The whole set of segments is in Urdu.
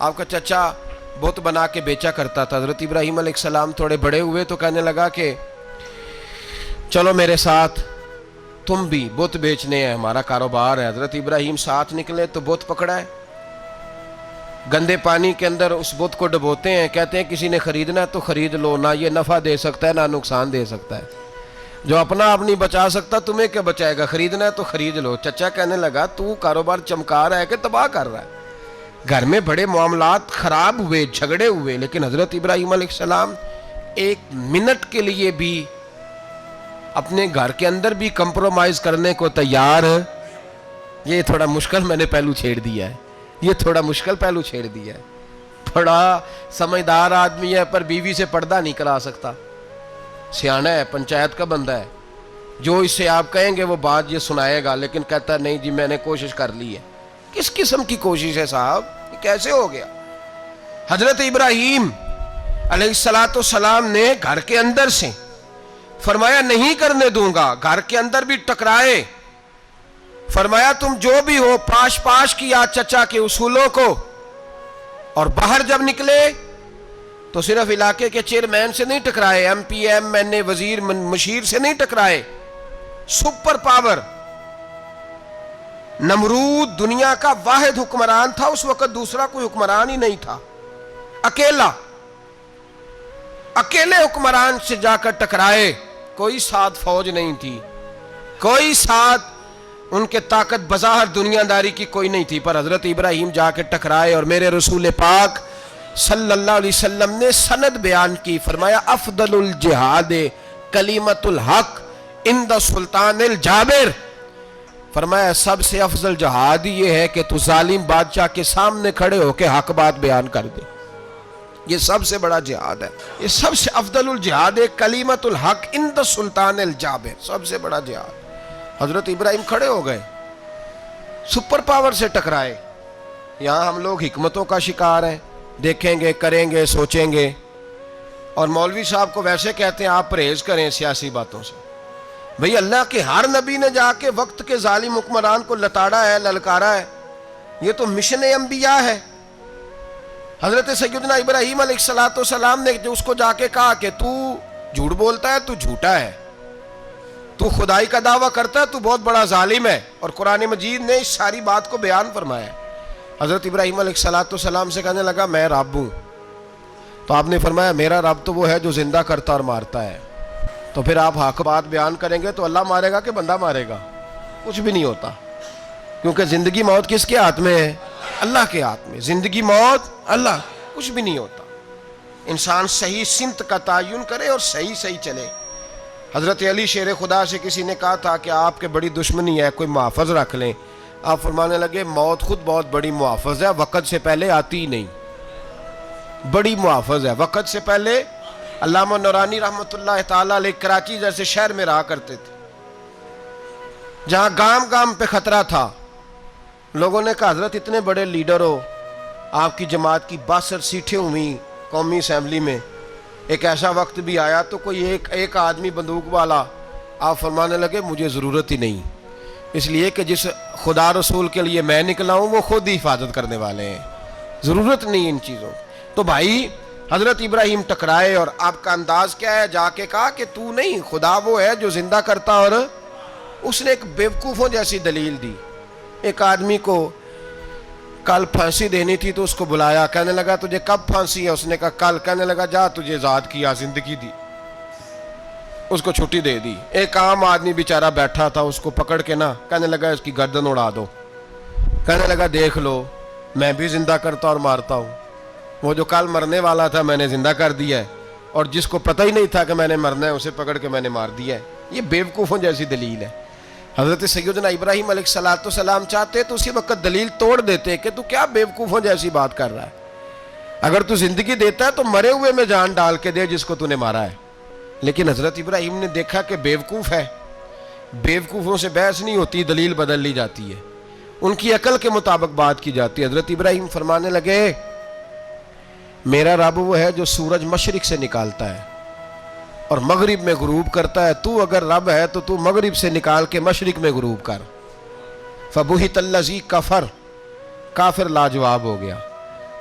آپ کا چچا بت بنا کے بیچا کرتا تھا. حضرت ابراہیم علیہ السلام تھوڑے بڑے ہوئے تو کہنے لگا کہ چلو میرے ساتھ, تم بھی بت بیچنے ہیں, ہمارا کاروبار ہے. حضرت ابراہیم ساتھ نکلے تو بت پکڑا ہے, گندے پانی کے اندر اس بت کو ڈبوتے ہیں, کہتے ہیں کسی نے خریدنا ہے تو خرید لو, نہ یہ نفع دے سکتا ہے نہ نقصان دے سکتا ہے, جو اپنا آپ نہیں بچا سکتا تمہیں کیا بچائے گا, خریدنا ہے تو خرید لو. چچا کہنے لگا تو کاروبار چمکا رہا ہے کہ تباہ کر رہا ہے. گھر میں بڑے معاملات خراب ہوئے, جھگڑے ہوئے, لیکن حضرت ابراہیم علیہ السلام ایک منٹ کے لیے بھی اپنے گھر کے اندر بھی کمپرومائز کرنے کو تیار. یہ تھوڑا مشکل میں نے پہلو چھیڑ دیا ہے, یہ تھوڑا مشکل پہلو چھیڑ دیا ہے. بڑا سمجھدار آدمی ہے پر بیوی سے پردہ نہیں کرا سکتا, سیانا ہے, پنچایت کا بندہ ہے, جو اس سے آپ کہیں گے وہ بات یہ سنائے گا, لیکن کہتا ہے نہیں جی میں نے کوشش کر لی ہے. کس قسم کی کوشش ہے صاحب, یہ کیسے ہو گیا؟ حضرت ابراہیم علیہ السلام نے گھر کے اندر سے فرمایا نہیں کرنے دوں گا, گھر کے اندر بھی ٹکرائے, فرمایا تم جو بھی ہو پاش پاش کیا چچا کے اصولوں کو, اور باہر جب نکلے تو صرف علاقے کے چیئرمین سے نہیں ٹکرائے, ایم پی ایم این اے وزیر مشیر سے نہیں ٹکرائے, سپر پاور نمرود دنیا کا واحد حکمران تھا اس وقت, دوسرا کوئی حکمران ہی نہیں تھا, اکیلے حکمران سے جا کر ٹکرائے, کوئی ساتھ فوج نہیں تھی, کوئی ساتھ ان کے طاقت بظاہر دنیا داری کی کوئی نہیں تھی, پر حضرت ابراہیم جا کے ٹکرائے. اور میرے رسول پاک صلی اللہ علیہ وسلم نے سند بیان کی, فرمایا افضل الجہاد کلمۃ الحق عند سلطان الجابر, فرمایا سب سے افضل جہاد یہ ہے کہ تو ظالم بادشاہ کے سامنے کھڑے ہو کے حق بات بیان کر دے, یہ سب سے بڑا جہاد ہے, یہ سب سے افضل الجہاد کلمۃ الحق عند سلطان الجابر, سب سے بڑا جہاد. حضرت ابراہیم کھڑے ہو گئے, سپر پاور سے ٹکرائے. یہاں ہم لوگ حکمتوں کا شکار ہیں, دیکھیں گے, کریں گے, سوچیں گے, اور مولوی صاحب کو ویسے کہتے ہیں آپ پرہیز کریں سیاسی باتوں سے. بھئی اللہ کے ہر نبی نے جا کے وقت کے ظالم حکمران کو لتاڑا ہے, للکارا ہے, یہ تو مشن انبیاء ہے. حضرت سیدنا ابراہیم علیہ السلام نے جو اس کو جا کے کہا کہ تو جھوٹ بولتا ہے, تو جھوٹا ہے, تو خدائی کا دعویٰ کرتا ہے, تو بہت بڑا ظالم ہے, اور قرآن مجید نے اس ساری بات کو بیان فرمایا ہے. حضرت ابراہیم علیہ السلام سے کہنے لگا میں رب ہوں, تو آپ نے فرمایا میرا رب تو وہ ہے جو زندہ کرتا اور مارتا ہے. تو پھر آپ حق بات بیان کریں گے تو اللہ مارے گا کہ بندہ مارے گا؟ کچھ بھی نہیں ہوتا, کیونکہ زندگی موت کس کے ہاتھ میں ہے؟ اللہ کے ہاتھ میں. زندگی موت اللہ, کچھ بھی نہیں ہوتا. انسان صحیح سمت کا تعین کرے اور صحیح چلے. حضرت علی شیر خدا سے کسی نے کہا تھا کہ آپ کے بڑی دشمنی ہے, کوئی محافظ رکھ لیں. آپ فرمانے لگے موت خود بہت بڑی محافظ ہے, وقت سے پہلے آتی ہی نہیں, بڑی محافظ ہے وقت سے پہلے. علامہ نورانی رحمۃ اللہ تعالیٰ علیہ کراچی جیسے شہر میں رہا کرتے تھے, جہاں گام گام پہ خطرہ تھا. لوگوں نے کہا حضرت اتنے بڑے لیڈر ہو, آپ کی جماعت کی 62 سیٹیں ہوئیں قومی اسمبلی میں, ایک ایسا وقت بھی آیا تو کوئی ایک آدمی بندوق والا. آپ فرمانے لگے مجھے ضرورت ہی نہیں, اس لیے کہ جس خدا رسول کے لیے میں نکلا ہوں وہ خود ہی حفاظت کرنے والے ہیں, ضرورت نہیں ان چیزوں. تو بھائی حضرت ابراہیم ٹکرائے, اور آپ کا انداز کیا ہے؟ جا کے کہا کہ تو نہیں, خدا وہ ہے جو زندہ کرتا. اور اس نے ایک بیوقوفوں جیسی دلیل دی. ایک آدمی کو کل پھانسی دینی تھی تو اس کو بلایا, کہنے لگا تجھے کب پھانسی ہے؟ اس نے کہا کل. کہنے لگا جا تجھے آزاد کیا, زندگی دی, اس کو چھٹی دے دی. ایک عام آدمی بیچارہ بیٹھا تھا, اس کو پکڑ کے نا کہنے لگا اس کی گردن اڑا دو. کہنے لگا دیکھ لو میں بھی زندہ کرتا اور مارتا ہوں, وہ جو کل مرنے والا تھا میں نے زندہ کر دیا ہے, اور جس کو پتہ ہی نہیں تھا کہ میں نے مرنا ہے اسے پکڑ کے میں نے مار دیا ہے. یہ بیوقوفوں جیسی دلیل ہے. حضرت سیدنا ابراہیم علیہ السلام چاہتے تو اسی وقت دلیل توڑ دیتے کہ تو کیا بیوقوفوں جیسی بات کر رہا ہے, اگر تو زندگی دیتا ہے تو مرے ہوئے میں جان ڈال کے دے جس کو تو نے مارا ہے. لیکن حضرت ابراہیم نے دیکھا کہ بیوقوف ہے, بیوقوفوں سے بحث نہیں ہوتی, دلیل بدل لی جاتی ہے, ان کی عقل کے مطابق بات کی جاتی ہے. حضرت ابراہیم فرمانے لگے میرا رب وہ ہے جو سورج مشرق سے نکالتا ہے اور مغرب میں غروب کرتا ہے, تو اگر رب ہے تو تو مغرب سے نکال کے مشرق میں غروب کر. فبہت الذی کفر, کافر لاجواب ہو گیا.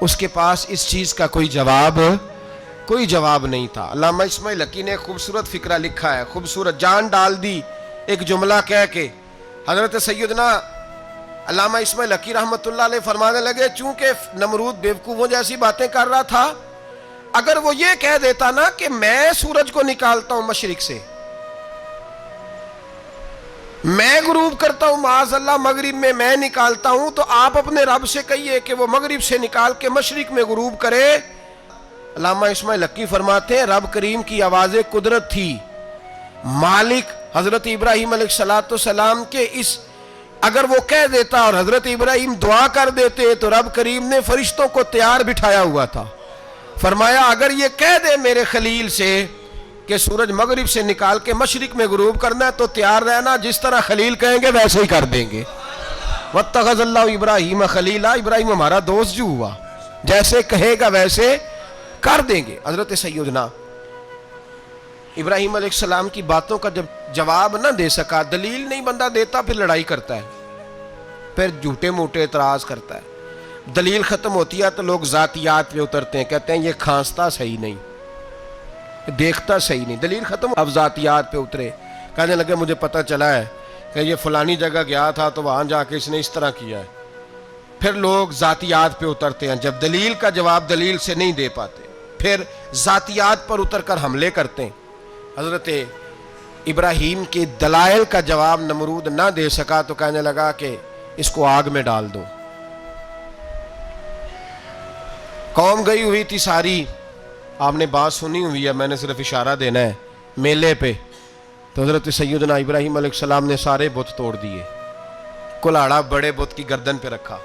اس کے پاس اس چیز کا کوئی جواب نہیں تھا۔ علامہ اسماعیل حقی نے خوبصورت فقرہ لکھا ہے، خوبصورت، جان ڈال دی ایک جملہ کہہ کے۔ حضرت سیدنا علامہ اسماعیل حقی رحمۃ اللہ علیہ فرمانے لگے، چونکہ نمرود بیوقوفوں جیسی باتیں کر رہا تھا، اگر وہ یہ کہہ دیتا نا کہ میں سورج کو نکالتا ہوں مشرق سے، میں غروب کرتا ہوں معاذ اللہ مغرب میں نکالتا ہوں، تو آپ اپنے رب سے کہیے کہ وہ مغرب سے نکال کے مشرق میں غروب کرے۔ علامہ اسماعیل حقی فرماتے ہیں رب کریم کی آواز قدرت تھی، مالک حضرت ابراہیم علیہ السلام کے اس اگر وہ کہہ دیتا اور حضرت ابراہیم دعا کر دیتے تو رب کریم نے فرشتوں کو تیار بٹھایا ہوا تھا۔ فرمایا اگر یہ کہہ دے میرے خلیل سے کہ سورج مغرب سے نکال کے مشرق میں غروب کرنا ہے تو تیار رہنا، جس طرح خلیل کہیں گے ویسے ہی کر دیں گے۔ واتخذ اللہ ابراہیم خلیلا، ابراہیم ہمارا دوست جو ہوا، جیسے کہے گا ویسے کر دیں گے۔ حضرت سیدنا ابراہیم علیہ السلام کی باتوں کا جب جواب نہ دے سکا، دلیل نہیں بندہ دیتا، پھر لڑائی کرتا ہے، پھر جھوٹے موٹے اعتراض کرتا ہے۔ دلیل ختم ہوتی ہے تو لوگ ذاتیات پہ اترتے ہیں، کہتے ہیں یہ کھانستا صحیح نہیں، دیکھتا صحیح نہیں، دلیل ختم۔ اب ذاتیات پہ اترے، کہنے لگے مجھے پتہ چلا ہے کہ یہ فلانی جگہ گیا تھا تو وہاں جا کے اس نے اس طرح کیا ہے۔ پھر لوگ ذاتیات پہ اترتے ہیں، جب دلیل کا جواب دلیل سے نہیں دے پاتے پھر ذاتیات پر اتر کر حملے کرتے ہیں۔ حضرت ابراہیم کے دلائل کا جواب نمرود نہ دے سکا تو کہنے لگا کہ اس کو آگ میں ڈال دو۔ قوم گئی ہوئی تھی ساری، آپ نے بات سنی ہوئی ہے، میں نے صرف اشارہ دینا ہے، میلے پہ تو حضرت سیدنا ابراہیم علیہ السلام نے سارے بت توڑ دیے، کلاڑا بڑے بت کی گردن پہ رکھا،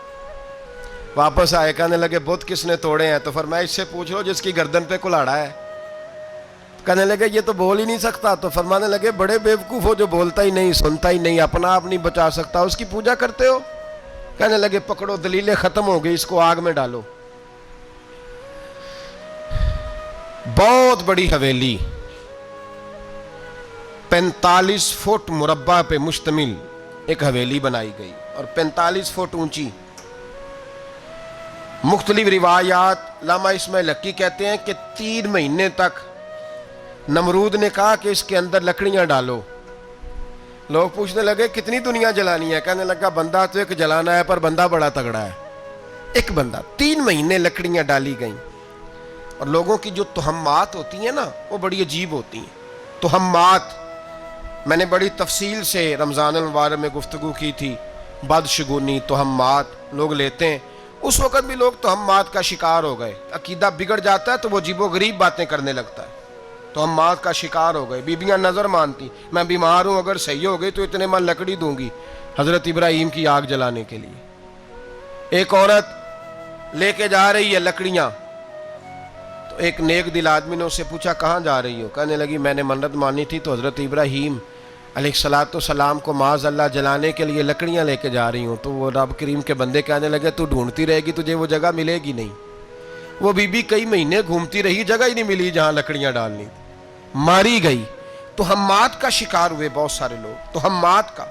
واپس آئے، کہنے لگے بت کس نے توڑے ہیں؟ تو فرمایا اس سے پوچھ لو جس کی گردن پہ کلاڑا ہے۔ کہنے لگے یہ تو بول ہی نہیں سکتا، تو فرمانے لگے بڑے بیوقوف ہو جو بولتا ہی نہیں، سنتا ہی نہیں، اپنا آپ نہیں بچا سکتا، اس کی پوجا کرتے ہو؟ کہنے لگے پکڑو، دلیلیں ختم ہو گئی، اس کو آگ میں ڈالو۔ بہت بڑی حویلی 45 فٹ مربع پہ مشتمل ایک حویلی بنائی گئی اور 45 فٹ اونچی۔ مختلف روایات، علامہ اسماعیل حقی کہتے ہیں کہ 3 مہینے تک نمرود نے کہا کہ اس کے اندر لکڑیاں ڈالو۔ لوگ پوچھنے لگے کتنی دنیا جلانی ہے؟ کہنے لگا بندہ تو ایک جلانا ہے، پر بندہ بڑا تگڑا ہے، ایک بندہ۔ 3 مہینے لکڑیاں ڈالی گئیں، اور لوگوں کی جو تہمات ہوتی ہیں نا وہ بڑی عجیب ہوتی ہیں۔ تہمات میں نے بڑی تفصیل سے رمضان المبارک میں گفتگو کی تھی، بدشگونی، تہمات لوگ لیتے ہیں۔ اس وقت بھی لوگ تہمات کا شکار ہو گئے، عقیدہ بگڑ جاتا ہے تو وہ عجیب و غریب باتیں کرنے لگتا ہے، تہمات کا شکار ہو گئے۔ بیبیاں نظر مانتی، میں بیمار ہوں، اگر صحیح ہو گئی تو اتنے من لکڑی دوں گی حضرت ابراہیم کی آگ جلانے کے لیے۔ ایک عورت لے کے جا رہی ہے لکڑیاں، تو ایک نیک دل آدمی نے اس سے پوچھا کہاں جا رہی ہو؟ کہنے لگی میں نے منت مانی تھی تو حضرت ابراہیم علیہ السلام کو معاذ اللہ جلانے کے لیے لکڑیاں لے کے جا رہی ہوں۔ تو وہ رب کریم کے بندے کہنے لگے تو ڈھونڈتی رہے گی، تجھے وہ جگہ ملے گی نہیں۔ وہ بی بی کئی مہینے گھومتی رہی، جگہ ہی نہیں ملی جہاں لکڑیاں ڈالنی تھی، ماری گئی۔ تہمات کا شکار ہوئے بہت سارے لوگ، تہمات کا۔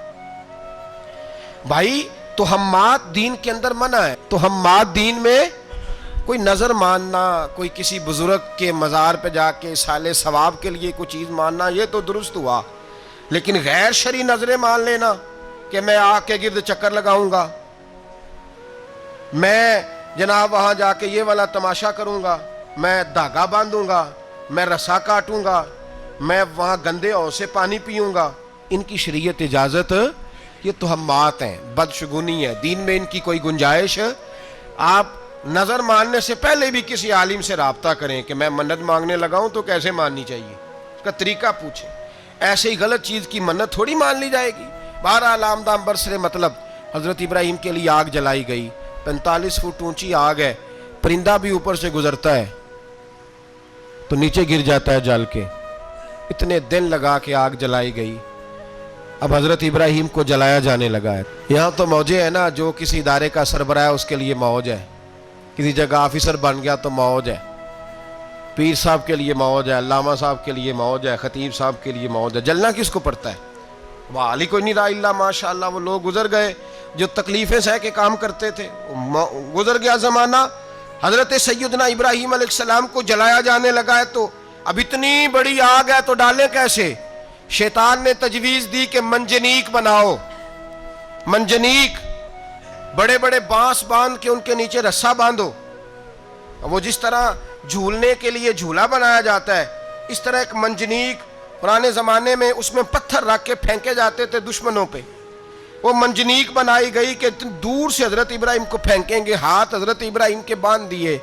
بھائی تہمات دین کے اندر منع ہے، تہمات دین میں کوئی نظر ماننا، کوئی کسی بزرگ کے مزار پہ جا کے سالے ثواب کے لیے کوئی چیز ماننا، یہ تو درست ہوا، لیکن غیر شرعی نظریں مان لینا کہ میں آگ کے گرد چکر لگاؤں گا، میں جناب وہاں جا کے یہ والا تماشا کروں گا، میں دھاگا باندھوں گا، میں رسا کاٹوں گا، میں وہاں گندے اور سے پانی پیوں گا، ان کی شریعت اجازت، یہ تہمات ہیں، بدشگونی ہے، دین میں ان کی کوئی گنجائش۔ آپ نظر ماننے سے پہلے بھی کسی عالم سے رابطہ کریں کہ میں منت مانگنے لگا ہوں تو کیسے ماننی چاہیے، اس کا طریقہ پوچھیں۔ ایسے ہی غلط چیز کی منت تھوڑی مان لی جائے گی۔ بہرحال آمدام برسر مطلب حضرت ابراہیم کے لیے آگ جلائی گئی، 45 فٹ اونچی آگ ہے، پرندہ بھی اوپر سے گزرتا ہے تو نیچے گر جاتا ہے جل کے۔ اتنے دن لگا کے آگ جلائی گئی، اب حضرت ابراہیم کو جلایا جانے لگا ہے۔ یہاں تو موجیں ہے نا، جو کسی ادارے کا سربراہ ہے اس کے لیے موج ہے، کسی جگہ آفیسر بن گیا تو موج ہے، پیر صاحب کے لیے موج ہے، علامہ صاحب کے لیے موج ہے، خطیب صاحب کے لیے موج ہے۔ جلنا کس کو پڑتا ہے؟ وہ علی کوئی نہیں رہا اللہ ماشاءاللہ، وہ لوگ گزر گئے جو تکلیفیں سہ کے کام کرتے تھے، گزر گیا زمانہ، حضرت سیدنا ابراہیم علیہ السلام کو جلایا جانے لگا ہے تو اب اتنی بڑی آگ ہے تو ڈالیں کیسے؟ شیطان نے تجویز دی کہ منجنیق بناؤ، منجنیق، بڑے بڑے بانس باندھ کے ان کے نیچے رسا باندھو، وہ جس طرح جھولنے کے لیے جھولا بنایا جاتا ہے اس طرح ایک منجنیق پرانے زمانے میں اس میں پتھر رکھ کے پھینکے جاتے تھے دشمنوں پہ، وہ منجنیق بنائی گئی کہ دور سے حضرت ابراہیم کو پھینکیں گے، ہاتھ حضرت ابراہیم کے باندھ دیے،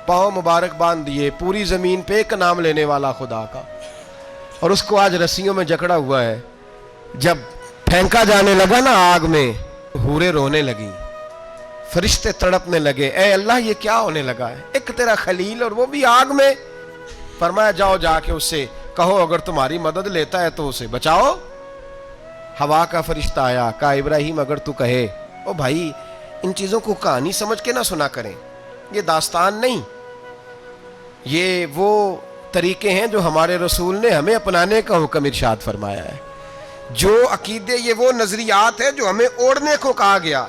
پاؤں مبارک باندھ دیے، پوری زمین پہ ایک نام لینے والا خدا کا، اور اس کو آج رسیوں میں جکڑا ہوا ہے۔ جب پھینکا جانے لگا نا آگ میں، حوریں رونے لگی، فرشتے تڑپنے لگے، اے اللہ یہ کیا ہونے لگا ہے؟ ایک تیرا خلیل اور وہ بھی آگ میں۔ فرمایا جاؤ جا کے اس سے کہو اگر تمہاری مدد لیتا ہے تو اسے بچاؤ۔ ہوا کا فرشتہ آیا، کہا ابراہیم اگر تو کہے، او بھائی ان چیزوں کو کہانی سمجھ کے نہ سنا کریں، یہ داستان نہیں، یہ وہ طریقے ہیں جو ہمارے رسول نے ہمیں اپنانے کا حکم ارشاد فرمایا ہے، جو عقیدے، یہ وہ نظریات ہیں جو ہمیں اوڑھنے کو کہا گیا،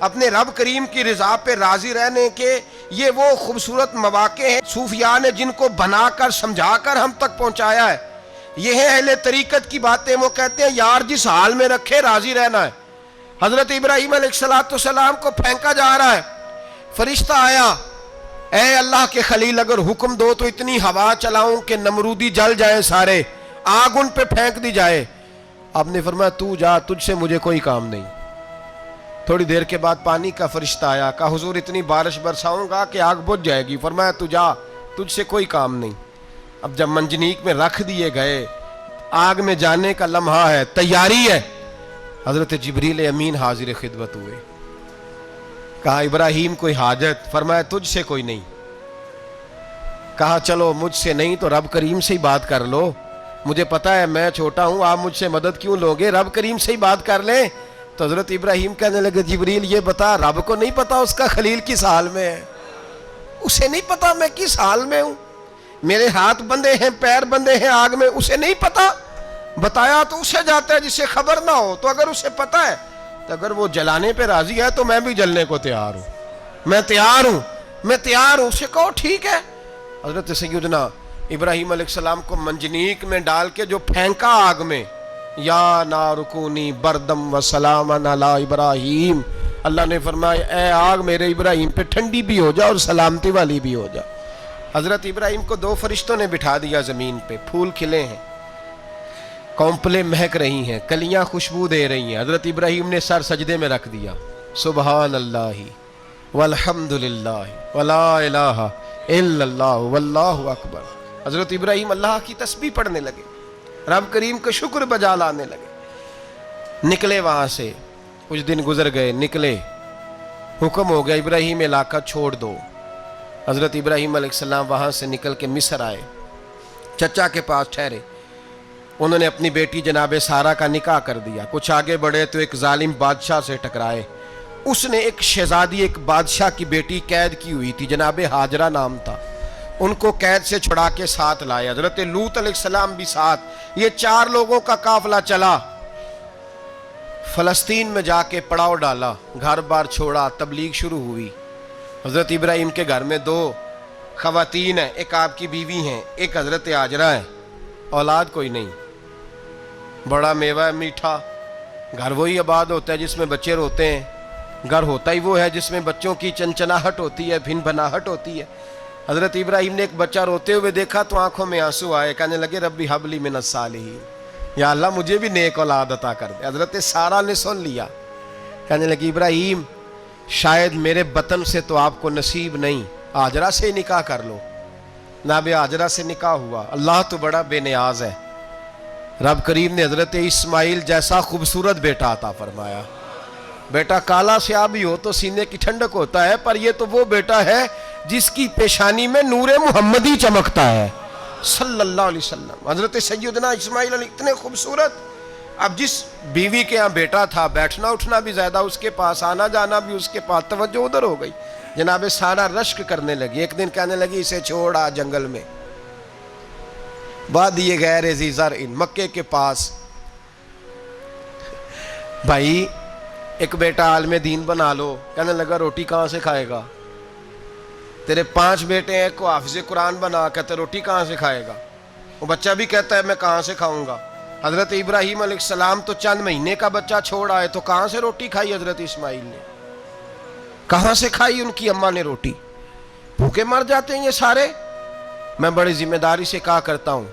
اپنے رب کریم کی رضا پہ راضی رہنے کے یہ وہ خوبصورت مواقع ہیں صوفیاء نے جن کو بنا کر سمجھا کر ہم تک پہنچایا ہے۔ یہ ہے اہل طریقت کی باتیں، وہ کہتے ہیں یار جس حال میں رکھے راضی رہنا ہے۔ حضرت ابراہیم علیہ السلام کو پھینکا جا رہا ہے، فرشتہ آیا، اے اللہ کے خلیل اگر حکم دو تو اتنی ہوا چلاؤں کہ نمرودی جل جائیں سارے، آگ ان پہ پھینک دی جائے۔ آپ نے فرمایا تو جا، تجھ سے مجھے کوئی کام نہیں۔ تھوڑی دیر کے بعد پانی کا فرشتہ آیا، کہا حضور اتنی بارش برساؤں گا کہ آگ بجھ جائے گی۔ فرمایا تو جا، تجھ سے کوئی کام نہیں۔ اب جب منجنیق میں رکھ دیے گئے، آگ میں جانے کا لمحہ ہے، تیاری ہے، حضرت جبریل امین حاضر خدمت ہوئے، کہا ابراہیم کوئی حاجت؟ فرمایا تجھ سے کوئی نہیں۔ کہا چلو مجھ سے نہیں تو رب کریم سے ہی بات کر لو، مجھے پتا ہے میں چھوٹا ہوں، آپ مجھ سے مدد کیوں لوگے، رب کریم سے ہی بات کر لیں۔ تو حضرت ابراہیم کہنے لگے جبریل یہ بتا، رب کو نہیں پتا اس کا خلیل کس حال میں ہے؟ اسے نہیں پتا میں کس حال میں ہوں، میرے ہاتھ بندھے ہیں، پیر بندھے ہیں آگ میں، اسے نہیں پتا؟ بتایا تو اسے جاتا ہے جسے خبر نہ ہو، تو اگر اسے پتا ہے تو اگر وہ جلانے پہ راضی ہے تو میں بھی جلنے کو تیار ہوں، میں تیار ہوں، میں تیار ہوں۔ اسے کہو ٹھیک ہے۔ حضرت سیدنا ابراہیم علیہ السلام کو منجنیق میں ڈال کے جو پھینکا آگ میں، یا نار کونی بردم و سلاما علی ابراہیم، اللہ نے فرمایا اے آگ میرے ابراہیم پہ ٹھنڈی بھی ہو جا اور سلامتی والی بھی ہو جا۔ حضرت ابراہیم کو دو فرشتوں نے بٹھا دیا زمین پہ، پھول کھلے ہیں، کونپلیں مہک رہی ہیں، کلیاں خوشبو دے رہی ہیں۔ حضرت ابراہیم نے سر سجدے میں رکھ دیا، سبحان اللہ والحمد للہ ولا الہ الا اللہ واللہ اکبر۔ حضرت ابراہیم اللہ کی تسبیح پڑھنے لگے، رب کریم کا شکر بجا لانے لگے۔ نکلے وہاں سے، کچھ دن گزر گئے، نکلے، حکم ہو گیا ابراہیم علاقہ چھوڑ دو۔ حضرت ابراہیم علیہ السلام وہاں سے نکل کے مصر آئے، چچا کے پاس ٹھہرے، انہوں نے اپنی بیٹی جناب سارہ کا نکاح کر دیا۔ کچھ آگے بڑھے تو ایک ظالم بادشاہ سے ٹکرائے، اس نے ایک شہزادی، ایک بادشاہ کی بیٹی قید کی ہوئی تھی، جناب ہاجرہ نام تھا، ان کو قید سے چھڑا کے ساتھ لائے۔ حضرت لوط علیہ السلام بھی ساتھ، یہ 4 لوگوں کا قافلہ چلا، فلسطین میں جا کے پڑاؤ ڈالا، گھر بار چھوڑا، تبلیغ شروع ہوئی۔ حضرت ابراہیم کے گھر میں 2 خواتین ہیں، ایک آپ کی بیوی ہیں، ایک حضرت ہاجرہ ہے، اولاد کوئی نہیں، بڑا میوہ ہے میٹھا، گھر وہی آباد ہوتا ہے جس میں بچے روتے ہیں، گھر ہوتا ہی وہ ہے جس میں بچوں کی چنچناہٹ ہوتی ہے، بھن بھناہٹ ہوتی ہے۔ حضرت ابراہیم نے ایک بچہ روتے ہوئے دیکھا تو آنکھوں میں آنسو آئے، کہنے لگے ربی حب لی من الصالحین، یا اللہ مجھے بھی نیک اولاد عطا کر دے۔ حضرت سارہ نے سن لیا، کہنے لگی ابراہیم شاید میرے بطن سے تو آپ کو نصیب نہیں، ہاجرہ سے نکاح کر لو۔ جناب ہاجرہ سے نکاح ہوا۔ اللہ تو بڑا بے نیاز ہے، رب کریم نے حضرت اسماعیل جیسا خوبصورت بیٹا عطا فرمایا۔ بیٹا کالا سیاہ بھی ہو تو سینے کی ٹھنڈک ہوتا ہے، پر یہ تو وہ بیٹا ہے جس کی پیشانی میں نور محمدی چمکتا ہے صلی اللہ علیہ وسلم۔ حضرت سیدنا اسماعیل علیہ اتنے خوبصورت، اب جس بیوی کے ہاں بیٹا تھا، بیٹھنا اٹھنا بھی زیادہ اس کے پاس، آنا جانا بھی اس کے پاس، توجہ ادھر ہو گئی۔ جناب سارہ رشک کرنے لگی، ایک دن کہنے لگی اسے چھوڑا جنگل میں، وادی غیر ذی زرع، مکے کے پاس۔ بھائی ایک بیٹا عالم دین بنا لو، کہنے لگا روٹی کہاں سے کھائے گا؟ تیرے 5 بیٹے ہیں کو حافظ قرآن بنا، کہتے روٹی کہاں سے کھائے گا؟ وہ بچہ بھی کہتا ہے میں کہاں سے کھاؤں گا؟ حضرت ابراہیم علیہ السلام تو چند مہینے کا بچہ چھوڑ آئے، تو کہاں سے روٹی کھائی حضرت اسماعیل نے؟ کہاں سے کھائی ان کی اماں نے روٹی؟ بھوکے مر جاتے ہیں یہ سارے۔ میں بڑی ذمہ داری سے کہا کرتا ہوں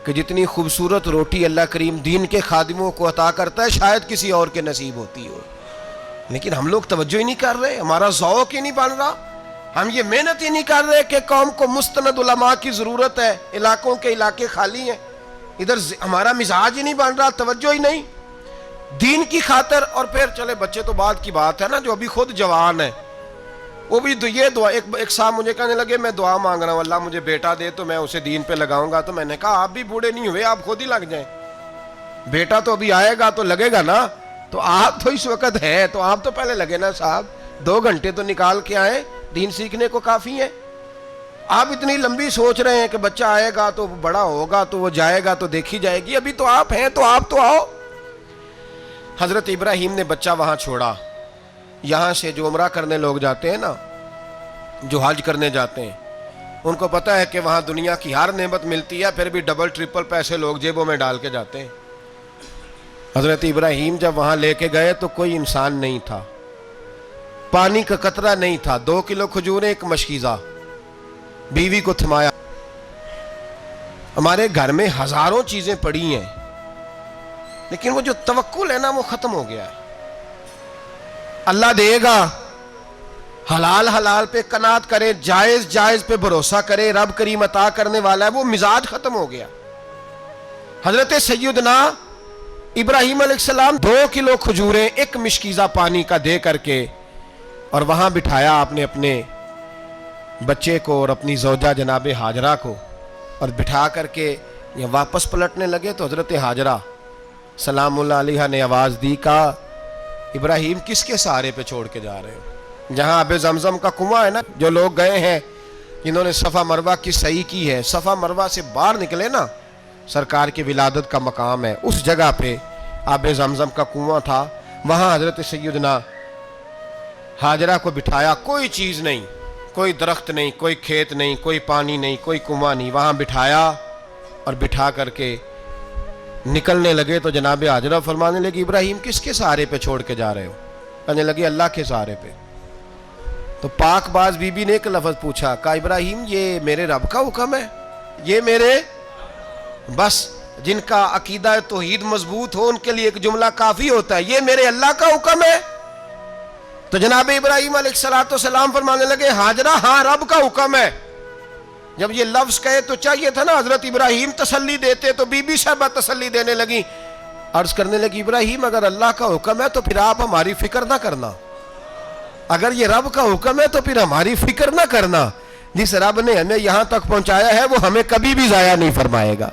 کہ جتنی خوبصورت روٹی اللہ کریم دین کے خادموں کو عطا کرتا ہے شاید کسی اور کے نصیب ہوتی ہو، لیکن ہم لوگ توجہ ہی نہیں کر رہے، ہمارا ذوق ہی نہیں بن رہا، ہم یہ محنت ہی نہیں کر رہے کہ قوم کو مستند علماء کی ضرورت ہے، علاقوں کے علاقے خالی ہیں، ادھر ہمارا مزاج ہی نہیں بن رہا، توجہ ہی نہیں دین کی خاطر۔ اور پھر چلے بچے تو بعد کی بات ہے نا، جو ابھی خود جوان ہے وہ بھی یہ دعا، ایک صاحب مجھے کہنے لگے میں دعا مانگ رہا ہوں اللہ مجھے بیٹا دے تو میں اسے دین پہ لگاؤں گا، تو میں نے کہا آپ بھی بوڑھے نہیں ہوئے، آپ خود ہی لگ جائیں، بیٹا تو ابھی آئے گا تو لگے گا نا، تو آپ تو اس وقت ہے تو آپ تو پہلے لگے نا صاحب، 2 گھنٹے تو نکال کے آئیں، دین سیکھنے کو کافی ہے۔ آپ اتنی لمبی سوچ رہے ہیں کہ بچہ آئے گا تو بڑا ہوگا تو وہ جائے گا تو دیکھی جائے گی، ابھی تو آپ ہیں تو آپ تو آؤ۔ حضرت ابراہیم نے بچہ وہاں چھوڑا۔ یہاں سے جو عمرہ کرنے لوگ جاتے ہیں نا، جو حج کرنے جاتے ہیں، ان کو پتہ ہے کہ وہاں دنیا کی ہر نعمت ملتی ہے، پھر بھی ڈبل ٹرپل پیسے لوگ جیبوں میں ڈال کے جاتے ہیں۔ حضرت ابراہیم جب وہاں لے کے گئے تو کوئی انسان نہیں تھا، پانی کا قطرہ نہیں تھا، 2 کلو کھجوریں، 1 مشکیزہ، بیوی کو تھمایا۔ ہمارے گھر میں ہزاروں چیزیں پڑی ہیں لیکن وہ جو توکل ہے نا وہ ختم ہو گیا ہے۔ اللہ دے گا، حلال حلال پہ قناعت کرے، جائز جائز پہ بھروسہ کرے، رب کریم عطا کرنے والا ہے، وہ مزاج ختم ہو گیا۔ حضرت سیدنا ابراہیم علیہ السلام 2 کلو کھجوریں، 1 مشکیزہ پانی کا دے کر کے، اور وہاں بٹھایا آپ نے اپنے بچے کو اور اپنی زوجہ جناب ہاجرہ کو، اور بٹھا کر کے یہ واپس پلٹنے لگے تو حضرت ہاجرہ سلام اللہ علیہ نے آواز دی، کہا ابراہیم کس کے سہارے پہ چھوڑ کے جا رہے ہو؟ جہاں آب زمزم کا کنواں ہے نا، جو لوگ گئے ہیں جنہوں نے صفا مروہ کی صحیح کی ہے، صفا مروہ سے باہر نکلے نا، سرکار کی ولادت کا مقام ہے، اس جگہ پہ آب زمزم کا کنواں تھا، وہاں حضرت سیدنا ہاجرہ کو بٹھایا، کوئی چیز نہیں، کوئی درخت نہیں، کوئی کھیت نہیں، کوئی پانی نہیں، کوئی کنواں نہیں، وہاں بٹھایا اور بٹھا کر کے نکلنے لگے تو جناب ہاجرہ فرمانے لگی ابراہیم کس کے سہارے پہ چھوڑ کے جا رہے ہو؟ کہنے لگے اللہ کے سہارے پہ۔ تو پاک باز بی بی نے ایک لفظ پوچھا، کہا ابراہیم یہ میرے رب کا حکم ہے، یہ میرے، بس جن کا عقیدہ توحید مضبوط ہو ان کے لیے ایک جملہ کافی ہوتا ہے، یہ میرے اللہ کا حکم ہے۔ تو جناب ابراہیم علیہ السلام فرمانے لگے ہاجرہ ہاں رب کا حکم ہے۔ جب یہ لفظ کہے تو چاہیے تھا نا حضرت ابراہیم تسلی دیتے، تو بی بی صاحبہ تسلی دینے لگی، عرض کرنے لگی ابراہیم اگر اللہ کا حکم ہے تو پھر آپ ہماری فکر نہ کرنا، اگر یہ رب کا حکم ہے تو پھر ہماری فکر نہ کرنا، جس رب نے ہمیں یہاں تک پہنچایا ہے وہ ہمیں کبھی بھی ضائع نہیں فرمائے گا،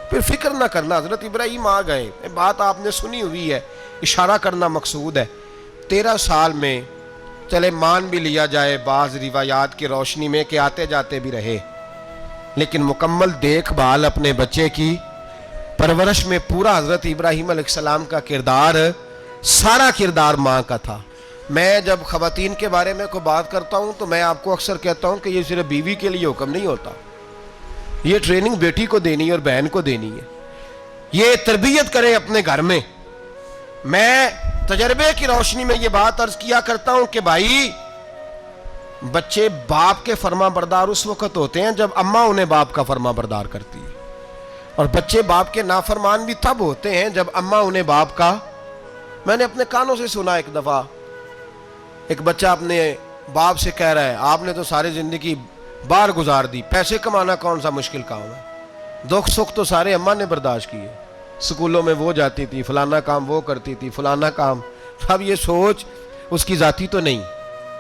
پھر فکر نہ کرنا۔ حضرت ابراہیم آ گئے، بات آپ نے سنی ہوئی ہے، اشارہ کرنا مقصود ہے۔ 13 سال میں چلے مان بھی لیا جائے بعض روایات کی روشنی میں کہ آتے جاتے بھی رہے، لیکن مکمل دیکھ بھال اپنے بچے کی پرورش میں پورا حضرت ابراہیم علیہ السلام کا کردار، سارا کردار ماں کا تھا۔ میں جب خواتین کے بارے میں کوئی بات کرتا ہوں تو میں آپ کو اکثر کہتا ہوں کہ یہ صرف بیوی کے لیے حکم نہیں ہوتا، یہ ٹریننگ بیٹی کو دینی ہے اور بہن کو دینی ہے، یہ تربیت کرے اپنے گھر میں۔ میں تجربے کی روشنی میں یہ بات عرض کیا کرتا ہوں کہ بھائی بچے باپ کے فرما بردار اس وقت ہوتے ہیں جب اماں انہیں باپ کا فرما بردار کرتی ہے، اور بچے باپ کے نافرمان بھی تب ہوتے ہیں جب اماں انہیں باپ کا۔ میں نے اپنے کانوں سے سنا ایک دفعہ ایک بچہ اپنے باپ سے کہہ رہا ہے آپ نے تو ساری زندگی باہر گزار دی، پیسے کمانا کون سا مشکل کام ہے، دکھ سکھ تو سارے اماں نے برداشت کیے، سکولوں میں وہ جاتی تھی، فلانا کام وہ کرتی تھی، فلانا کام۔ اب یہ سوچ اس کی ذاتی تو نہیں،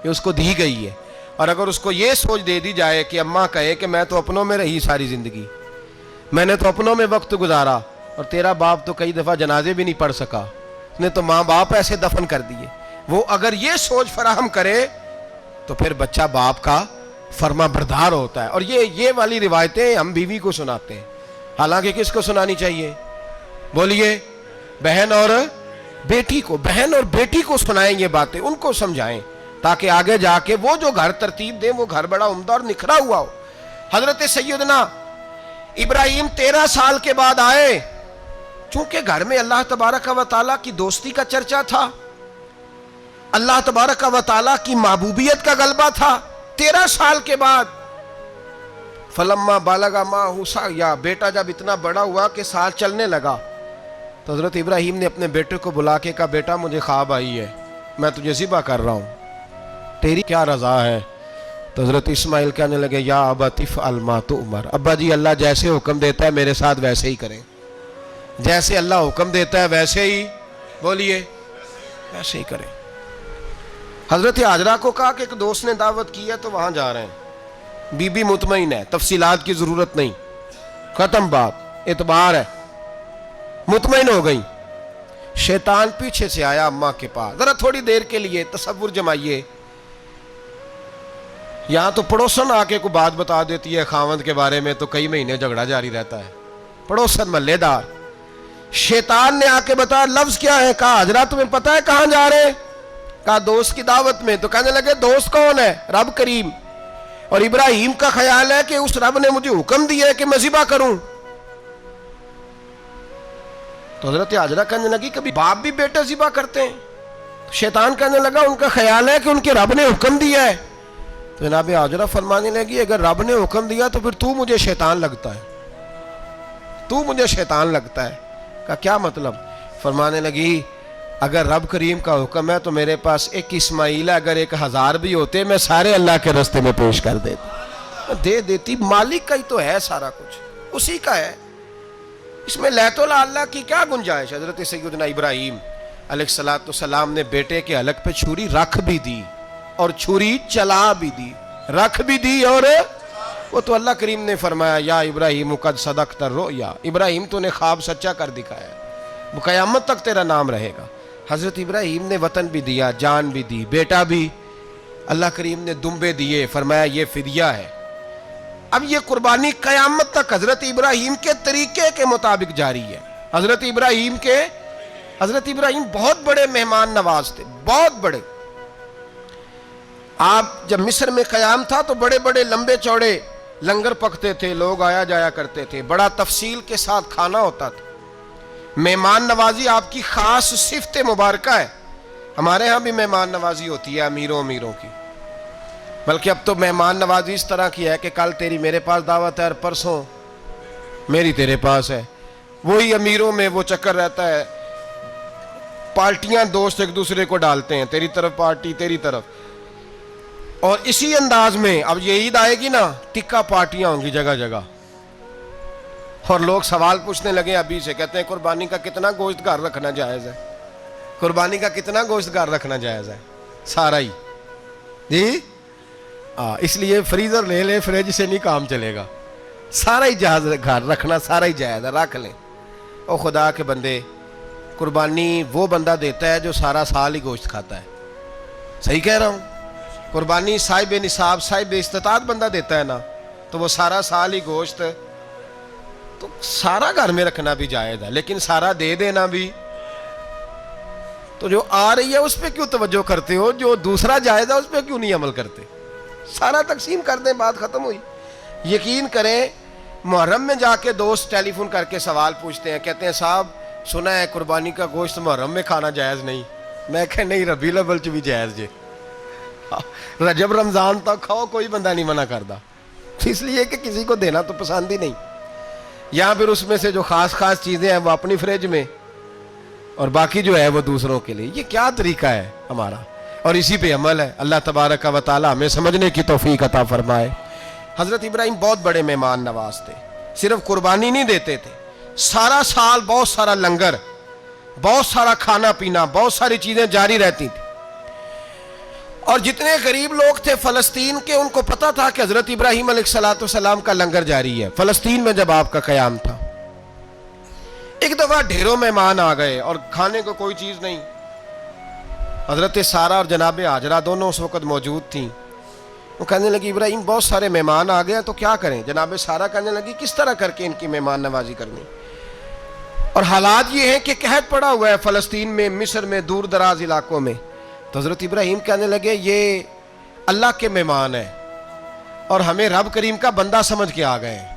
یہ اس کو دی گئی ہے، اور اگر اس کو یہ سوچ دے دی جائے کہ اماں کہے کہ میں تو اپنوں میں رہی ساری زندگی، میں نے تو اپنوں میں وقت گزارا، اور تیرا باپ تو کئی دفعہ جنازے بھی نہیں پڑھ سکا، اس نے تو ماں باپ ایسے دفن کر دیے، وہ اگر یہ سوچ فراہم کرے تو پھر بچہ باپ کا فرما بردار ہوتا ہے۔ اور یہ والی روایتیں ہم بیوی کو سناتے ہیں، حالانکہ کس کو سنانی چاہیے؟ بولیے، بہن اور بیٹی کو، بہن اور بیٹی کو سنائیں یہ باتیں، ان کو سمجھائیں تاکہ آگے جا کے وہ جو گھر ترتیب دیں وہ گھر بڑا عمدہ اور نکھرا ہوا ہو۔ حضرت سیدنا ابراہیم 13 سال کے بعد آئے، چونکہ گھر میں اللہ تبارک و تعالیٰ کی دوستی کا چرچا تھا، اللہ تبارک و تعالیٰ کی محبوبیت کا غلبہ تھا۔ 13 سال کے بعد فلما بالغ معہ سعیا، بیٹا جب اتنا بڑا ہوا کہ سال چلنے لگا، تو حضرت ابراہیم نے اپنے بیٹے کو بلا کے کہا بیٹا مجھے خواب آئی ہے، میں تجھے ذبح کر رہا ہوں، تیری کیا رضا ہے؟ تو حضرت اسماعیل کہنے لگے یا ابت افعل ما تؤمر، ابا جی اللہ جیسے حکم دیتا ہے میرے ساتھ ویسے ہی کریں، جیسے اللہ حکم دیتا ہے ویسے ہی بولیے ویسے ہی کریں۔ حضرت حاجرہ کو کہا کہ ایک دوست نے دعوت کی ہے تو وہاں جا رہے ہیں، بی بی مطمئن ہے، تفصیلات کی ضرورت نہیں، ختم بات، اعتبار ہے، مطمئن ہو گئی۔ شیطان پیچھے سے آیا اماں کے پاس، ذرا تھوڑی دیر کے لیے تصور جمائیے، یہاں تو پڑوسن آ کے کوئی بات بتا دیتی ہے خاوند کے بارے میں تو کئی مہینے جھگڑا جاری رہتا ہے، پڑوسن محلے دار۔ شیطان نے آ کے بتایا لفظ کیا ہے؟ کہا حاجرہ تمہیں پتہ ہے کہاں جا رہے ہیں؟ کہا دوست کی دعوت میں۔ تو کہنے لگے دوست کون ہے؟ رب کریم، اور ابراہیم کا خیال ہے کہ اس رب نے مجھے حکم دیا ہے کہ میں ذبح کروں۔ تو حضرت حاجرہ کہنے لگی کبھی باپ بھی بیٹے ذبح کرتے ہیں؟ شیطان کہنے لگا ان کا خیال ہے کہ ان کے رب نے حکم دیا ہے۔ تو جناب حاجرہ فرمانے لگی اگر رب نے حکم دیا تو پھر تو مجھے شیطان لگتا ہے، تو مجھے شیطان لگتا ہے۔ کہا کیا مطلب؟ فرمانے لگی اگر رب کریم کا حکم ہے تو میرے پاس ایک اسماعیل ہے، اگر 1000 بھی ہوتے میں سارے اللہ کے راستے میں پیش کر دے دیتی، مالک کا ہی تو ہے سارا کچھ، اسی کا ہے، اس میں لیت اللہ کی کیا گنجائش؟ حضرت سیدنا ابراہیم علیہ السلام نے بیٹے کے حلق پہ چھری رکھ بھی دی اور چھری چلا بھی دی، رکھ بھی دی، اور وہ تو اللہ کریم نے فرمایا یا ابراہیم قد صدقت الرؤیا، ابراہیم تو نے خواب سچا کر دکھایا، وہ قیامت تک تیرا نام رہے گا۔ حضرت ابراہیم نے وطن بھی دیا، جان بھی دی، بیٹا بھی، اللہ کریم نے دمبے دیے، فرمایا یہ فدیہ ہے۔ اب یہ قربانی قیامت تک حضرت ابراہیم کے طریقے کے مطابق جاری ہے۔ حضرت ابراہیم بہت بڑے مہمان نواز تھے، بہت بڑے۔ آپ جب مصر میں قیام تھا تو بڑے بڑے لمبے چوڑے لنگر پکتے تھے، لوگ آیا جایا کرتے تھے، بڑا تفصیل کے ساتھ کھانا ہوتا تھا۔ مہمان نوازی آپ کی خاص صفت مبارکہ ہے، ہمارے ہاں بھی مہمان نوازی ہوتی ہے امیروں کی، بلکہ اب تو مہمان نوازی اس طرح کی ہے کہ کل تیری میرے پاس دعوت ہے اور پرسوں میری تیرے پاس ہے، وہی امیروں میں وہ چکر رہتا ہے، پارٹیاں دوست ایک دوسرے کو ڈالتے ہیں، تیری طرف پارٹی تیری طرف، اور اسی انداز میں اب یہ عید آئے گی نا ٹکا پارٹیاں ہوں گی جگہ جگہ، اور لوگ سوال پوچھنے لگے ابھی سے، کہتے ہیں قربانی کا کتنا گوشت گھر رکھنا جائز ہے؟ قربانی کا کتنا گوشت گھر رکھنا جائز ہے؟ سارا ہی جی، اس لیے فریزر لے لیں، فریج سے نہیں کام چلے گا، سارا ہی جہاز گھر رکھنا سارا ہی جائز ہے، رکھ لیں۔ او خدا کے بندے، قربانی وہ بندہ دیتا ہے جو سارا سال ہی گوشت کھاتا ہے، صحیح کہہ رہا ہوں؟ قربانی صاحب نصاب صاحب استطاعت بندہ دیتا ہے نا، تو وہ سارا سال ہی گوشت، تو سارا گھر میں رکھنا بھی جائز ہے، لیکن سارا دے دینا بھی، تو جو آ رہی ہے اس پہ کیوں توجہ کرتے ہو؟ جو دوسرا جائز ہے اس پہ کیوں نہیں عمل کرتے؟ سارا تقسیم کر دیں، بات ختم ہوئی۔ یقین کریں محرم میں جا کے دوست ٹیلی فون کر کے سوال پوچھتے ہیں، کہتے ہیں صاحب سنا ہے قربانی کا گوشت محرم میں کھانا جائز نہیں، میں کہ نہیں ربیع الاول چ بھی جائز جے، رجب رمضان تک کھاؤ، کوئی بندہ نہیں منع کرتا، اس لیے کہ کسی کو دینا تو پسند ہی نہیں، یا پھر اس میں سے جو خاص خاص چیزیں ہیں وہ اپنی فریج میں اور باقی جو ہے وہ دوسروں کے لیے۔ یہ کیا طریقہ ہے ہمارا؟ اور اسی پہ عمل ہے۔ اللہ تبارک و تعالی ہمیں سمجھنے کی توفیق عطا فرمائے۔ حضرت ابراہیم بہت بڑے مہمان نواز تھے، صرف قربانی نہیں دیتے تھے، سارا سال بہت سارا لنگر، بہت سارا کھانا پینا، بہت ساری چیزیں جاری رہتی تھیں، اور جتنے غریب لوگ تھے فلسطین کے ان کو پتا تھا کہ حضرت ابراہیم علیہ السلام کا لنگر جاری ہے۔ فلسطین میں جب آپ کا قیام تھا، ایک دفعہ ڈھیروں مہمان آ گئے اور کھانے کو کوئی چیز نہیں، حضرت سارہ اور جناب حاجرہ دونوں اس وقت موجود تھیں، وہ کہنے لگی ابراہیم بہت سارے مہمان آ گئے تو کیا کریں؟ جناب سارہ کہنے لگی کس طرح کر کے ان کی مہمان نوازی کرنی؟ اور حالات یہ ہیں کہ قحط پڑا ہوا ہے فلسطین میں، مصر میں، دور دراز علاقوں میں، تو حضرت ابراہیم کہنے لگے یہ اللہ کے مہمان ہیں اور ہمیں رب کریم کا بندہ سمجھ کے آ گئے ہیں،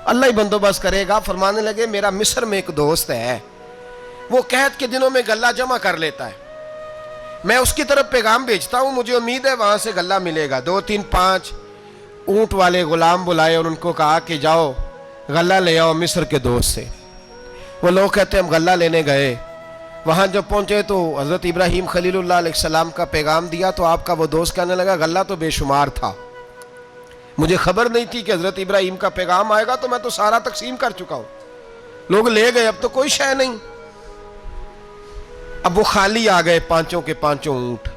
اللہ ہی بندوبست کرے گا۔ فرمانے لگے میرا مصر میں ایک دوست ہے، وہ قحط کے دنوں میں غلہ جمع کر لیتا ہے، میں اس کی طرف پیغام بھیجتا ہوں، مجھے امید ہے وہاں سے غلہ ملے گا۔ 2 3 5 اونٹ والے غلام بلائے اور ان کو کہا کہ جاؤ غلہ لے آؤ مصر کے دوست سے۔ وہ لوگ کہتے ہیں ہم غلہ لینے گئے، وہاں جب پہنچے تو حضرت ابراہیم خلیل اللہ علیہ السلام کا پیغام دیا تو آپ کا وہ دوست کہنے لگا غلہ تو بے شمار تھا، مجھے خبر نہیں تھی کہ حضرت ابراہیم کا پیغام آئے گا، تو میں تو سارا تقسیم کر چکا ہوں، لوگ لے گئے، اب تو کوئی شے نہیں۔ اب وہ خالی آ گئے 5 کے 5 اونٹ۔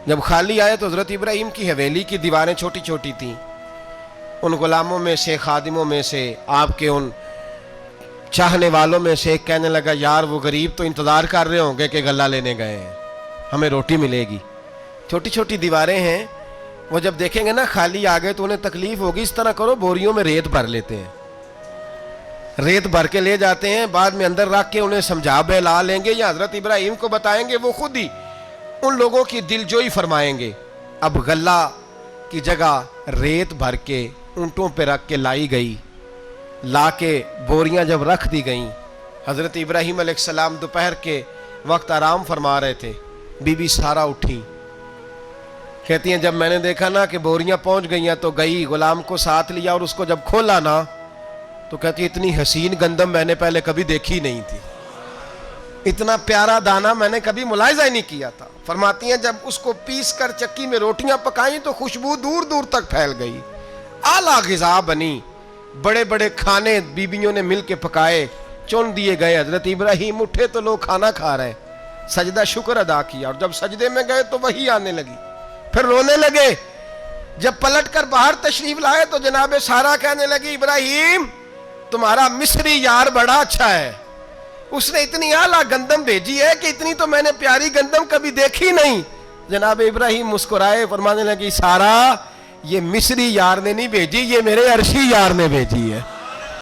جب خالی آئے تو حضرت ابراہیم کی حویلی کی دیواریں چھوٹی چھوٹی تھیں، ان غلاموں میں سے، خادموں میں سے، آپ کے ان چاہنے والوں میں سے ایک کہنے لگا یار وہ غریب تو انتظار کر رہے ہوں گے کہ غلہ لینے گئے ہیں، ہمیں روٹی ملے گی۔ چھوٹی چھوٹی دیواریں ہیں، وہ جب دیکھیں گے نا خالی آ گئے تو انہیں تکلیف ہوگی، اس طرح کرو بوریوں میں ریت بھر لیتے ہیں، ریت بھر کے لے جاتے ہیں، بعد میں اندر رکھ کے انہیں سمجھا بہلا لیں گے یا حضرت ابراہیم کو بتائیں گے، وہ خود ہی ان لوگوں کی دل جوئی فرمائیں گے۔ اب غلہ کی جگہ ریت بھر کے اونٹوں پہ رکھ کے لائی گئی، لا کے بوریاں جب رکھ دی گئیں، حضرت ابراہیم علیہ السلام دوپہر کے وقت آرام فرما رہے تھے، بی بی سارا اٹھی، کہتی ہیں جب میں نے دیکھا نا کہ بوریاں پہنچ گئی ہیں تو گئی، غلام کو ساتھ لیا اور اس کو جب کھولا نا تو کہتی اتنی حسین گندم میں نے پہلے کبھی دیکھی نہیں تھی، اتنا پیارا دانہ میں نے کبھی ملاحظہ ہی نہیں کیا تھا۔ فرماتی ہیں جب اس کو پیس کر چکی میں روٹیاں پکائیں تو خوشبو دور دور تک پھیل گئی، اعلیٰ غذا بنی، بڑے بڑے کھانے بیویوں نے مل کے پکائے، چن دیے گئے، حضرت ابراہیم اٹھے تو لوگ کھانا کھا رہے، سجدہ شکر ادا کیا، اور جب سجدے میں گئے تو وحی آنے لگی، پھر رونے لگے۔ جب پلٹ کر باہر تشریف لائے تو جناب سارا کہنے لگی ابراہیم تمہارا مصری یار بڑا اچھا ہے، اس نے اتنی اعلیٰ گندم بھیجی ہے کہ اتنی تو میں نے پیاری گندم کبھی دیکھی نہیں۔ جناب ابراہیم مسکرائے، فرمانے لگی سارا یہ مصری یار نے نہیں بھیجی، یہ میرے عرشی یار نے بھیجی ہے۔